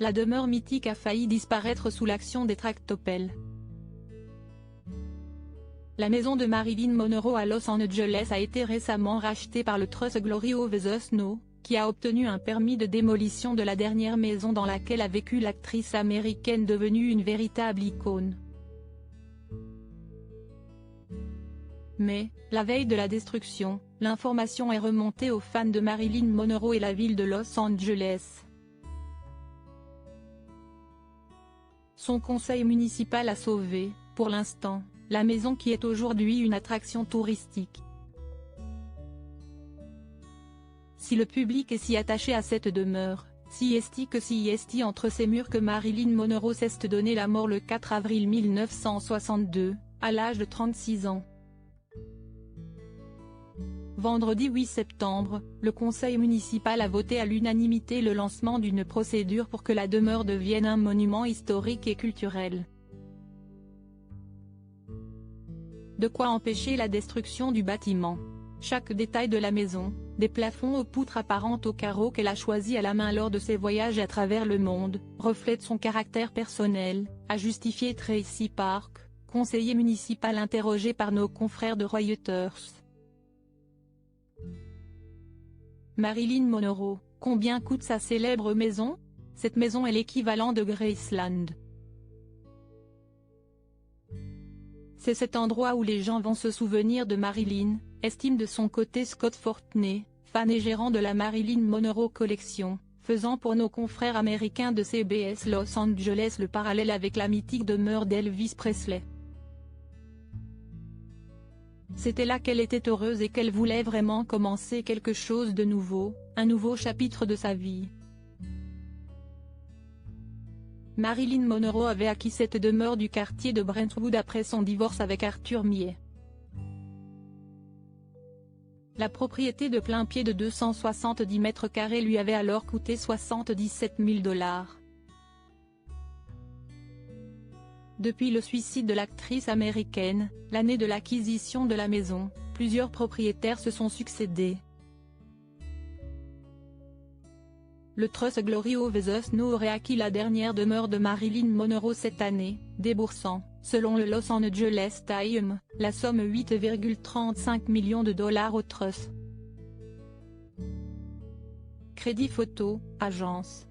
La demeure mythique a failli disparaître sous l'action des tractopelles. La maison de Marilyn Monroe à Los Angeles a été récemment rachetée par le Trust Glory of the Snow, qui a obtenu un permis de démolition de la dernière maison dans laquelle a vécu l'actrice américaine devenue une véritable icône. Mais, la veille de la destruction, l'information est remontée aux fans de Marilyn Monroe et la ville de Los Angeles. Son conseil municipal a sauvé, pour l'instant, la maison qui est aujourd'hui une attraction touristique. Si le public est si attaché à cette demeure, si est entre ces murs que Marilyn Monroe s'est donné la mort le 4 avril 1962, à l'âge de 36 ans. Vendredi 8 septembre, le conseil municipal a voté à l'unanimité le lancement d'une procédure pour que la demeure devienne un monument historique et culturel. De quoi empêcher la destruction du bâtiment. Chaque détail de la maison, des plafonds aux poutres apparentes aux carreaux qu'elle a choisis à la main lors de ses voyages à travers le monde, reflète son caractère personnel, a justifié Tracy Park, conseiller municipal interrogé par nos confrères de Reuters. Marilyn Monroe, combien coûte sa célèbre maison? Cette maison est l'équivalent de Graceland. C'est cet endroit où les gens vont se souvenir de Marilyn, estime de son côté Scott Fortney, fan et gérant de la Marilyn Monroe Collection, faisant pour nos confrères américains de CBS Los Angeles le parallèle avec la mythique demeure d'Elvis Presley. C'était là qu'elle était heureuse et qu'elle voulait vraiment commencer quelque chose de nouveau, un nouveau chapitre de sa vie. Marilyn Monroe avait acquis cette demeure du quartier de Brentwood après son divorce avec Arthur Mier. La propriété de plein pied de 270 mètres carrés lui avait alors coûté 77 000 $. Depuis le suicide de l'actrice américaine, l'année de l'acquisition de la maison, plusieurs propriétaires se sont succédés. Le Trust Glory of the Snow aurait acquis la dernière demeure de Marilyn Monroe cette année, déboursant, selon le Los Angeles Times, la somme 8,35 millions de $ au Trust. Crédit Photo, agence.